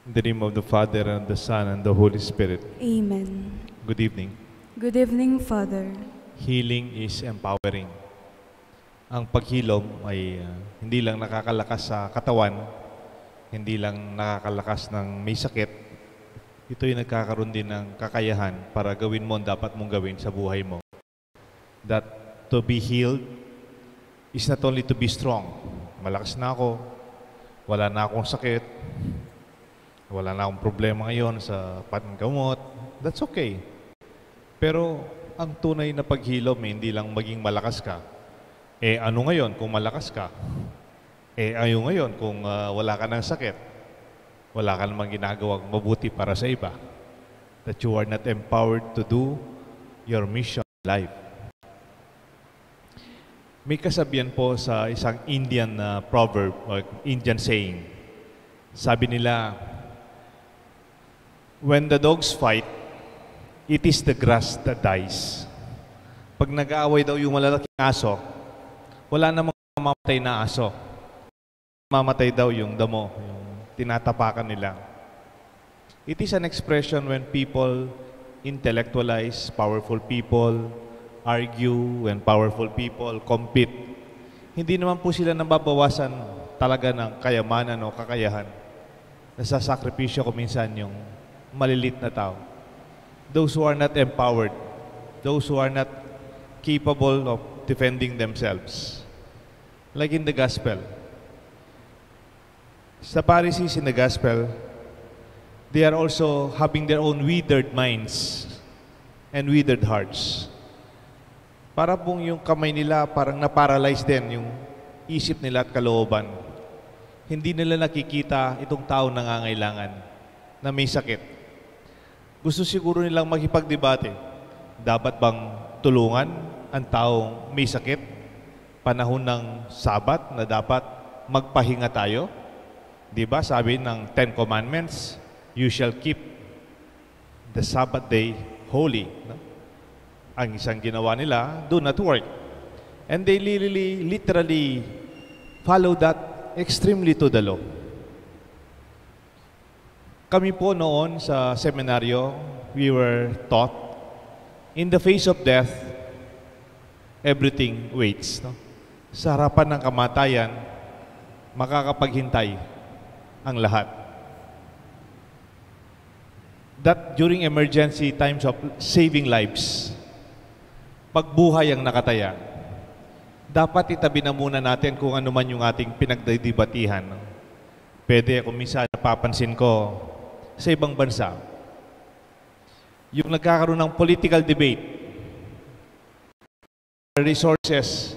In the name of the Father, and the Son, and the Holy Spirit. Amen. Good evening. Good evening, Father. Healing is empowering. Ang paghilom ay hindi lang nakakalakas sa katawan, hindi lang nakakalakas ng may sakit, ito ay nagkakaroon din ng kakayahan para gawin mo ang dapat mong gawin sa buhay mo. That to be healed is not only to be strong. Malakas na ako, wala na akong sakit, wala na akong problema ngayon sa panggamot. That's okay. Pero ang tunay na paghilom, hindi lang maging malakas ka. Ano ngayon kung malakas ka? Ano ngayon kung wala ka ng sakit? Wala ka namang ginagawang mabuti para sa iba. That you are not empowered to do your mission in life. May kasabihan po sa isang Indian proverb or Indian saying. Sabi nila, when the dogs fight, it is the grass that dies. Pag nag-aaway daw yung malalaking aso, wala namang mamatay na aso. Mamatay daw yung damo, yung tinatapakan nila. It is an expression when people intellectualize, powerful people argue, when powerful people compete. Hindi naman po sila nababawasan talaga ng kayamanan o kakayahan. Nasasakripisyo ko minsan yung malilit na tao. Those who are not empowered, those who are not capable of defending themselves. Like in the gospel. Sa Pharisees in the gospel, they are also having their own withered minds and withered hearts. Para pong yung kamay nila parang na-paralyze din yung isip nila at kalooban. Hindi nila nakikita itong tao nangangailangan na may sakit. Gusto siguro nilang makipagdebate. Dapat bang tulungan ang taong may sakit? Panahon ng Sabat na dapat magpahinga tayo? Diba sabi ng Ten Commandments, you shall keep the Sabbath day holy. No? Ang isang ginawa nila, do not work. And they literally follow that extremely to the law. Kami po noon sa seminaryo, we were taught, in the face of death, everything waits. No? Sa harapan ng kamatayan, makakapaghintay ang lahat. That during emergency times of saving lives, pagbuhay ang nakataya, dapat itabi na muna natin kung ano man yung ating pinagdidibatihan. Pwede, kung minsan napapansin ko sa ibang bansa, yung nagkakaroon ng political debate, resources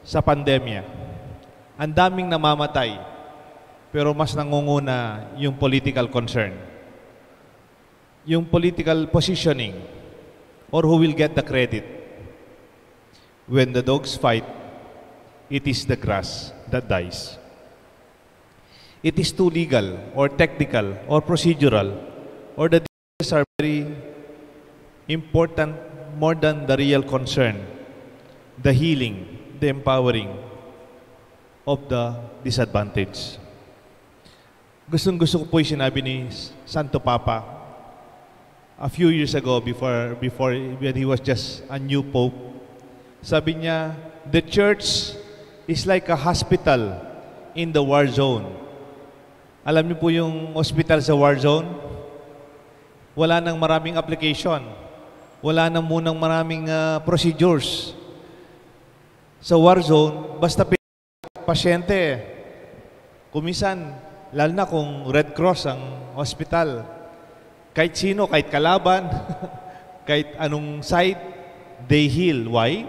sa pandemya, ang daming namamatay, pero mas nangunguna yung political concern. Yung political positioning, or who will get the credit. When the dogs fight, it is the grass that dies. It is too legal, or technical, or procedural, or the details are very important more than the real concern, the healing, the empowering of the disadvantaged. Gustong-gusto ko po yung sinabi ni Santo Papa a few years ago before when he was just a new pope. Sabi niya, the church is like a hospital in the war zone. Alam niyo po yung hospital sa war zone? Wala nang maraming application. Wala nang munang maraming procedures. Sa war zone, basta pasyente. Kumisan, lalo na kung Red Cross ang hospital. Kahit sino, kahit kalaban, kahit anong side, they heal. Why?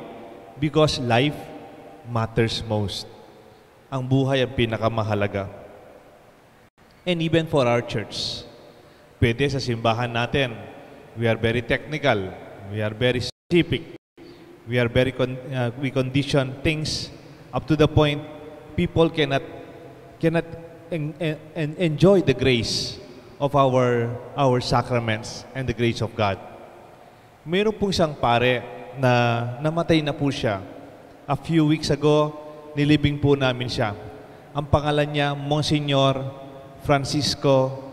Because life matters most. Ang buhay ang pinakamahalaga. And even for our church, pwede sa simbahan natin, we are very technical, we are very specific, we condition things up to the point people cannot enjoy the grace of our sacraments and the grace of God. Mayroon pong isang pare na namatay na po siya. A few weeks ago, nilibing po namin siya. Ang pangalan niya, Monsignor Francisco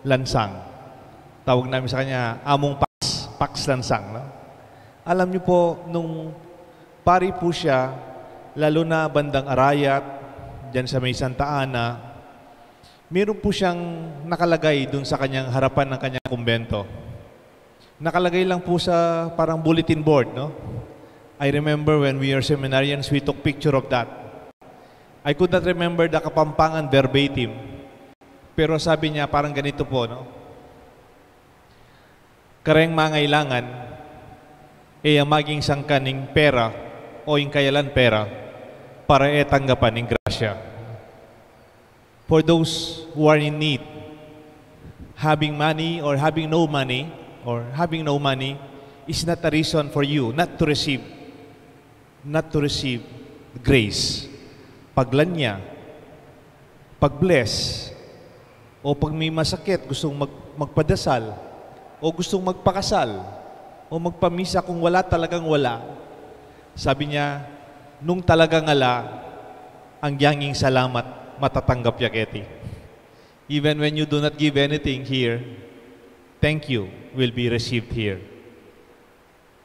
Lansang. Tawag namin sa kanya, Among Pax Lansang. No? Alam niyo po, nung pari po siya, lalo na bandang Arayat, dyan sa may Santa Ana, meron po siyang nakalagay dun sa kanyang harapan ng kanyang kumbento. Nakalagay lang po sa parang bulletin board, no? I remember when we were seminarians, we took picture of that. I could not remember the Kapampangan verbatim. Pero sabi niya, parang ganito po, no? Kareng mangailangan, ang maging sangkaning pera o yung kayalan pera para tanggapan ng grasya. For those who are in need, having money or having no money is not a reason for you not to receive grace. Paglanya, pag-bless, o pag may masakit, gustong magpadasal, o gustong magpakasal, o magpamisa kung wala talagang wala. Sabi niya, nung talagang ala, ang yanging salamat matatanggap yaketi. Even when you do not give anything here, thank you will be received here.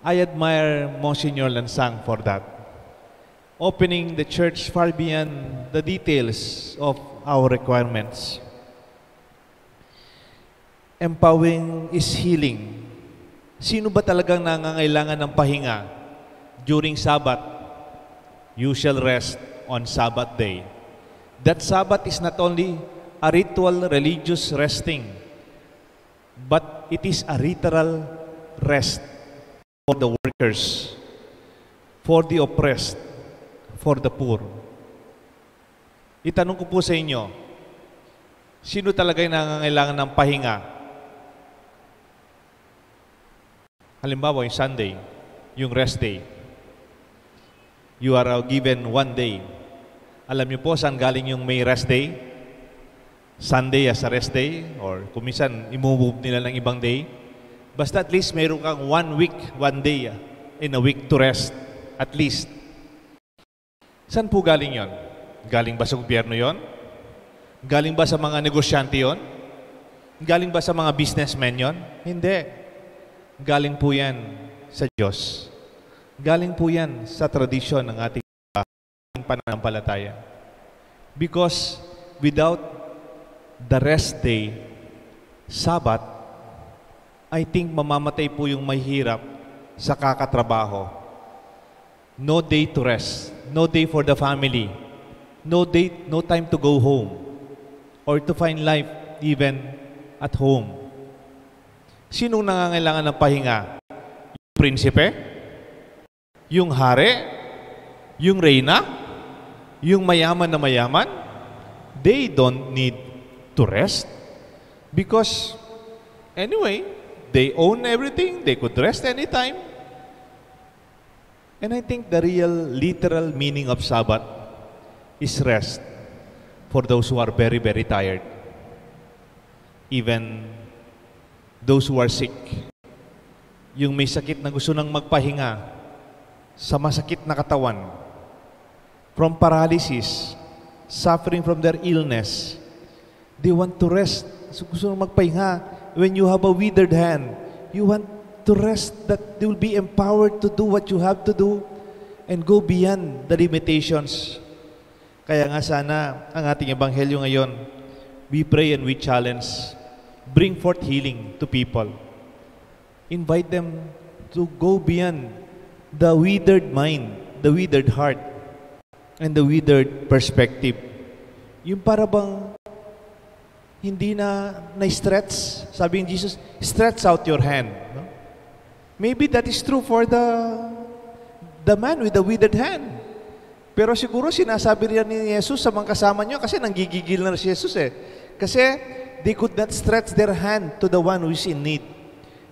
I admire Monsignor Lansang for that. Opening the church far beyond the details of our requirements. Empowering is healing. Sino ba talagang nangangailangan ng pahinga during Sabbath? You shall rest on Sabbath day. That Sabbath is not only a ritual religious resting, but it is a literal rest for the workers, for the oppressed, for the poor. Itanong ko po sa inyo, sino talaga yung nangangailangan ng pahinga? Halimbawa, yung Sunday, yung rest day. You are given one day. Alam niyo po saan galing yung may rest day? Sunday as a rest day, or kung minsan imumove nila ng ibang day. Basta at least mayroon kang 1 week, 1 day in a week to rest. At least. Saan po galing yon? Galing ba sa gobyerno yon? Galing ba sa mga negosyante yon? Galing ba sa mga businessmen yon? Hindi. Galing po yan sa Diyos. Galing po yan sa tradisyon ng ating pananampalataya. Because without the rest day, Sabbath, I think mamamatay po yung mahirap sa kakatrabaho. No day to rest. No day for the family. No day, no time to go home. Or to find life even at home. Sinong nangangailangan ng pahinga? Yung prinsipe? Yung hari? Yung reyna? Yung mayaman na mayaman? They don't need to rest. Because, anyway, they own everything. They could rest anytime. And I think the real, literal meaning of Sabbath is rest for those who are very, very tired. Even those who are sick. Yung may sakit na gusto nang magpahinga sa masakit na katawan, from paralysis, suffering from their illness, they want to rest. So gusto nang magpahinga. When you have a withered hand, you want to rest, that they will be empowered to do what you have to do and go beyond the limitations. Kaya nga sana ang ating ebanghelyo ngayon, we pray and we challenge, bring forth healing to people. Invite them to go beyond the withered mind, the withered heart, and the withered perspective. Yung para bang hindi na-stretch. Sabi ng Jesus, stretch out your hand. No? Maybe that is true for the man with the withered hand. Pero siguro sinasabi rin ni Jesus sa mga kasama niyo kasi nanggigigil na si Jesus eh. Kasi they could not stretch their hand to the one who is in need.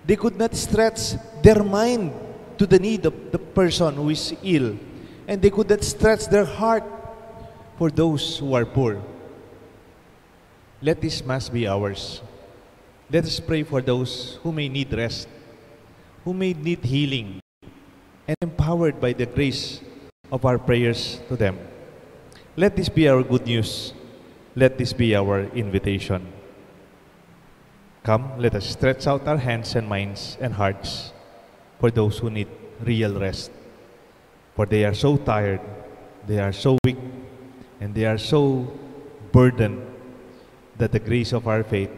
They could not stretch their mind to the need of the person who is ill. And they could not stretch their heart for those who are poor. Let this Mass be ours. Let us pray for those who may need rest, who may need healing, and empowered by the grace of our prayers to them. Let this be our good news. Let this be our invitation. Come, let us stretch out our hands and minds and hearts for those who need real rest. For they are so tired, they are so weak, and they are so burdened that the grace of our faith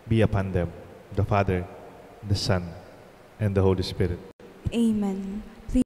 be upon them, the Father, the Son, and the Holy Spirit. Amen.